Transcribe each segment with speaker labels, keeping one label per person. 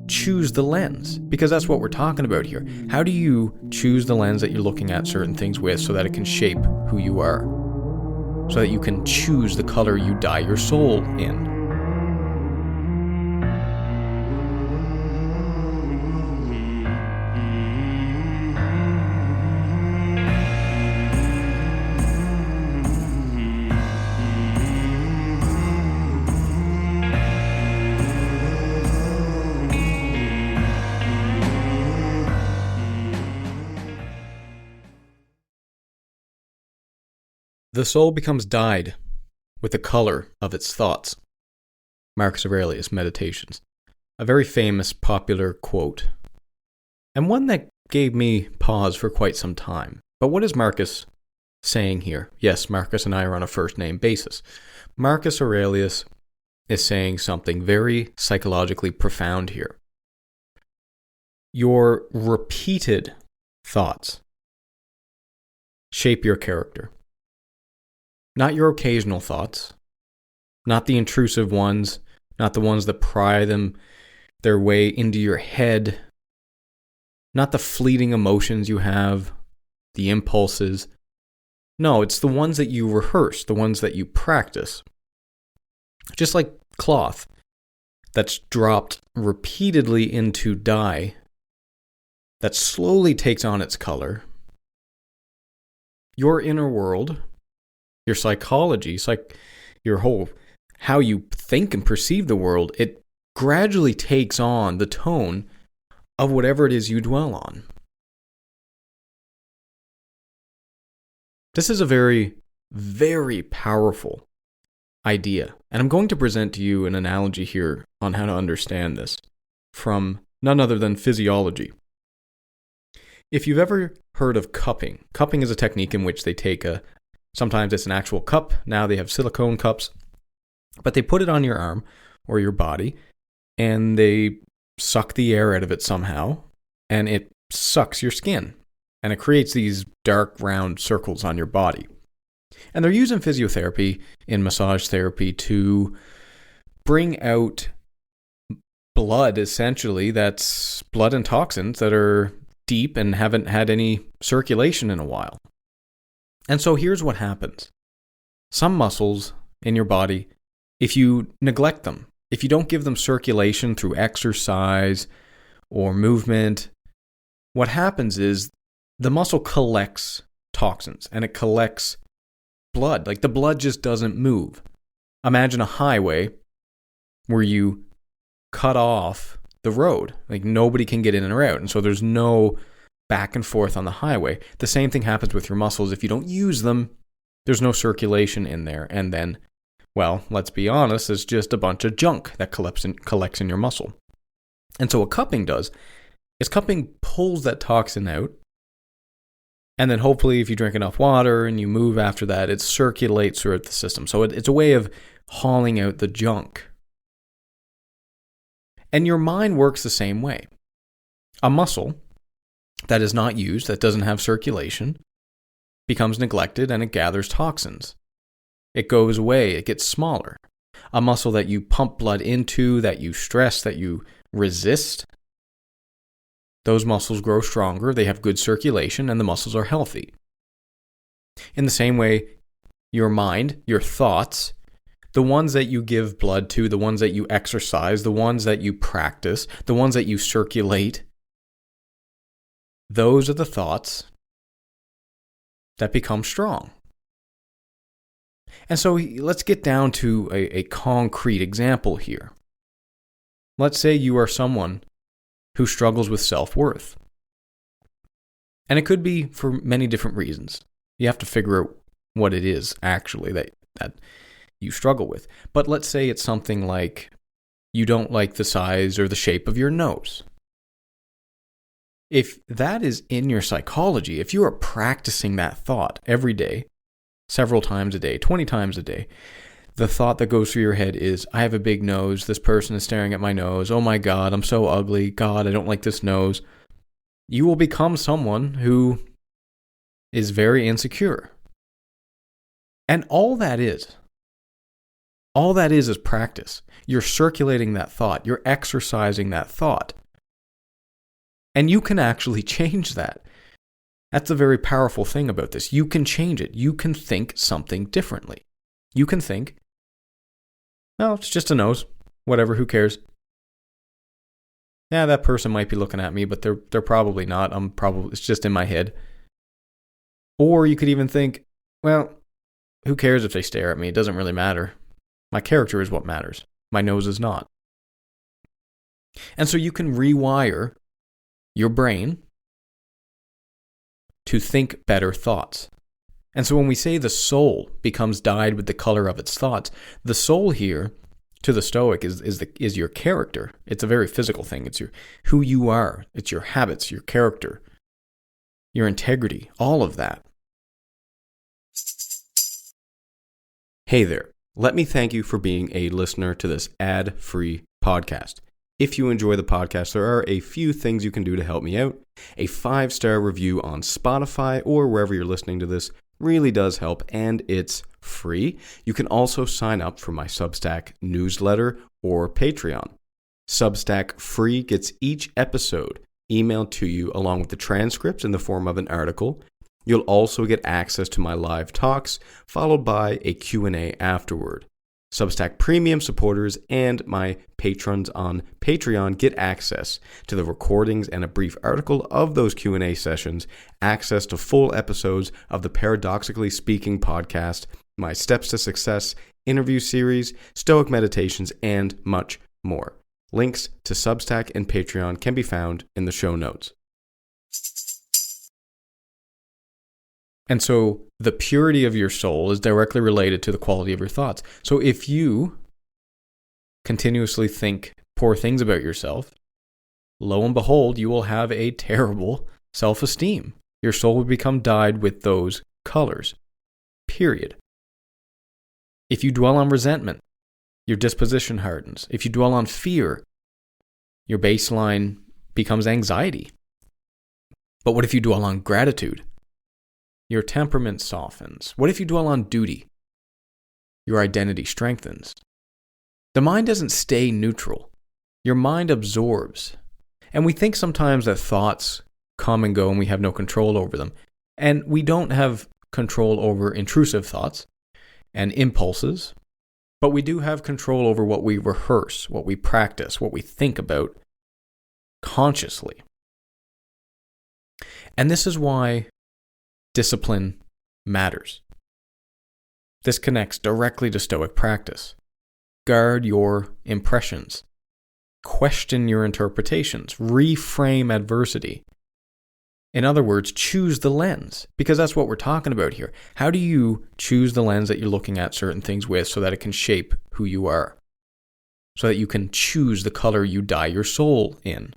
Speaker 1: choose the lens? Because that's what we're talking about here. How do you choose the lens that you're looking at certain things with so that it can shape who you are? So that you can choose the color you dye your soul in. The soul becomes dyed with the color of its thoughts. Marcus Aurelius, Meditations. A very famous, popular quote. And one that gave me pause for quite some time. But what is Marcus saying here? Yes, Marcus and I are on a first-name basis. Marcus Aurelius is saying something very psychologically profound here. Your repeated thoughts shape your character. Not your occasional thoughts, not the intrusive ones, not the ones that pry their way into your head, not the fleeting emotions you have, the impulses. No, it's the ones that you rehearse, the ones that you practice. Just like cloth that's dropped repeatedly into dye that slowly takes on its color, your inner world, your psychology, your whole, how you think and perceive the world, it gradually takes on the tone of whatever it is you dwell on. This is a very, very powerful idea. And I'm going to present to you an analogy here on how to understand this from none other than physiology. If you've ever heard of cupping, cupping is a technique in which they take sometimes it's an actual cup. Now they have silicone cups. But they put it on your arm or your body, and they suck the air out of it somehow, and it sucks your skin. And it creates these dark, round circles on your body. And they're using physiotherapy in massage therapy to bring out blood, essentially, that's blood and toxins that are deep and haven't had any circulation in a while. And so here's what happens. Some muscles in your body, if you neglect them, if you don't give them circulation through exercise or movement, what happens is the muscle collects toxins and it collects blood. Like the blood just doesn't move. Imagine a highway where you cut off the road. Like nobody can get in or out. And so there's no back and forth on the highway. The same thing happens with your muscles. If you don't use them, there's no circulation in there. And then, well, let's be honest, it's just a bunch of junk that collects in your muscle. And so what cupping does is cupping pulls that toxin out. And then hopefully if you drink enough water and you move after that, it circulates throughout the system. So it's a way of hauling out the junk. And your mind works the same way. A muscle that is not used, that doesn't have circulation, becomes neglected and it gathers toxins. It goes away, it gets smaller. A muscle that you pump blood into, that you stress, that you resist, those muscles grow stronger, they have good circulation, and the muscles are healthy. In the same way, your mind, your thoughts, the ones that you give blood to, the ones that you exercise, the ones that you practice, the ones that you circulate, those are the thoughts that become strong. And so let's get down to a concrete example here. Let's say you are someone who struggles with self-worth. And it could be for many different reasons. You have to figure out what it is actually that you struggle with. But let's say it's something like you don't like the size or the shape of your nose. If that is in your psychology, if you are practicing that thought every day, several times a day, 20 times a day, the thought that goes through your head is, I have a big nose, this person is staring at my nose, oh my God, I'm so ugly, God, I don't like this nose. You will become someone who is very insecure. And all that is All that is practice. You're circulating that thought. You're exercising that thought. And you can actually change that. That's a very powerful thing about this. You can change it. You can think something differently. You can think, well, it's just a nose. Whatever, who cares? Yeah, that person might be looking at me, but they're probably not. It's just in my head. Or you could even think, well, who cares if they stare at me? It doesn't really matter. My character is what matters. My nose is not. And so you can rewire your brain to think better thoughts. And so when we say the soul becomes dyed with the color of its thoughts, the soul here to the Stoic is your character. It's a very physical thing. It's who you are. It's your habits, your character, your integrity, all of that. Hey there. Let me thank you for being a listener to this ad-free podcast. If you enjoy the podcast, there are a few things you can do to help me out. A 5-star review on Spotify or wherever you're listening to this really does help, and it's free. You can also sign up for my Substack newsletter or Patreon. Substack free gets each episode emailed to you along with the transcripts in the form of an article. You'll also get access to my live talks, followed by a Q&A afterward. Substack Premium supporters and my patrons on Patreon get access to the recordings and a brief article of those Q&A sessions, access to full episodes of the Paradoxically Speaking podcast, my Steps to Success interview series, Stoic meditations, and much more. Links to Substack and Patreon can be found in the show notes. And so the purity of your soul is directly related to the quality of your thoughts. So if you continuously think poor things about yourself, lo and behold, you will have a terrible self-esteem. Your soul will become dyed with those colors. Period. If you dwell on resentment, your disposition hardens. If you dwell on fear, your baseline becomes anxiety. But what if you dwell on gratitude? Your temperament softens. What if you dwell on duty? Your identity strengthens. The mind doesn't stay neutral. Your mind absorbs. And we think sometimes that thoughts come and go and we have no control over them. And we don't have control over intrusive thoughts and impulses, but we do have control over what we rehearse, what we practice, what we think about consciously. And this is why discipline matters. This connects directly to Stoic practice. Guard your impressions. Question your interpretations. Reframe adversity. In other words, choose the lens, because that's what we're talking about here. How do you choose the lens that you're looking at certain things with so that it can shape who you are? So that you can choose the color you dye your soul in.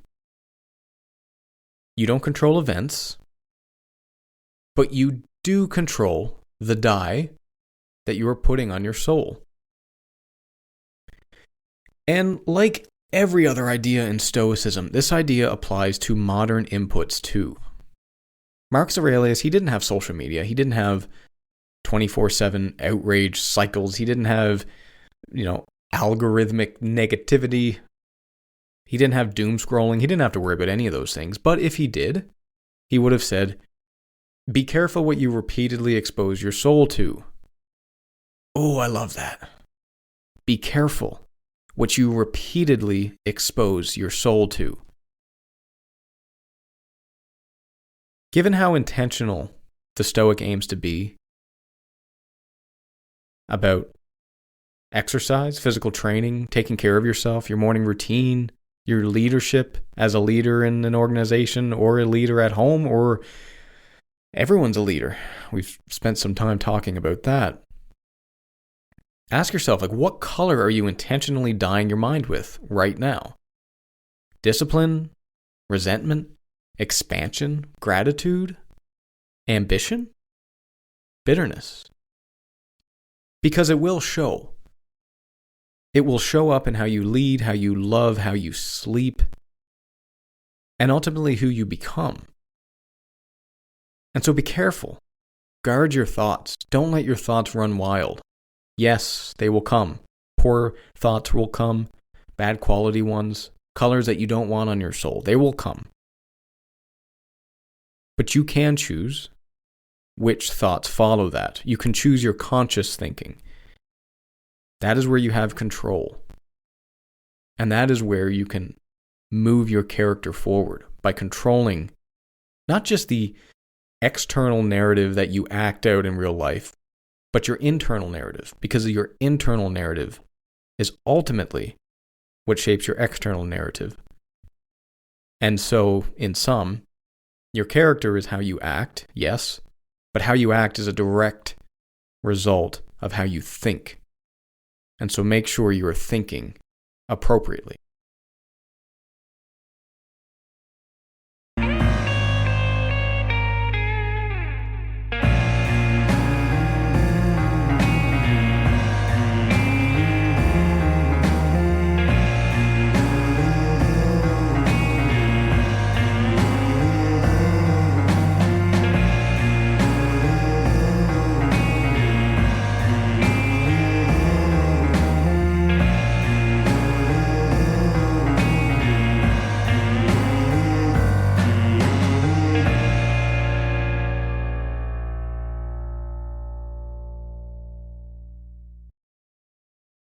Speaker 1: You don't control events, but you do control the dye that you are putting on your soul. And like every other idea in Stoicism, this idea applies to modern inputs too. Marcus Aurelius, he didn't have social media. He didn't have 24/7 outrage cycles. He didn't have, algorithmic negativity. He didn't have doom scrolling. He didn't have to worry about any of those things. But if he did, he would have said, be careful what you repeatedly expose your soul to. Oh, I love that. Be careful what you repeatedly expose your soul to. Given how intentional the Stoic aims to be about exercise, physical training, taking care of yourself, your morning routine, your leadership as a leader in an organization or a leader at home, or everyone's a leader. We've spent some time talking about that. Ask yourself, what color are you intentionally dyeing your mind with right now? Discipline, resentment, expansion, gratitude, ambition, bitterness. Because it will show. It will show up in how you lead, how you love, how you sleep, and ultimately who you become. And so be careful. Guard your thoughts. Don't let your thoughts run wild. Yes, they will come. Poor thoughts will come, bad quality ones, colors that you don't want on your soul. They will come. But you can choose which thoughts follow that. You can choose your conscious thinking. That is where you have control. And that is where you can move your character forward by controlling not just the external narrative that you act out in real life, but your internal narrative, because your internal narrative is ultimately what shapes your external narrative. And so, in sum, your character is how you act, yes, but how you act is a direct result of how you think. And so make sure you are thinking appropriately.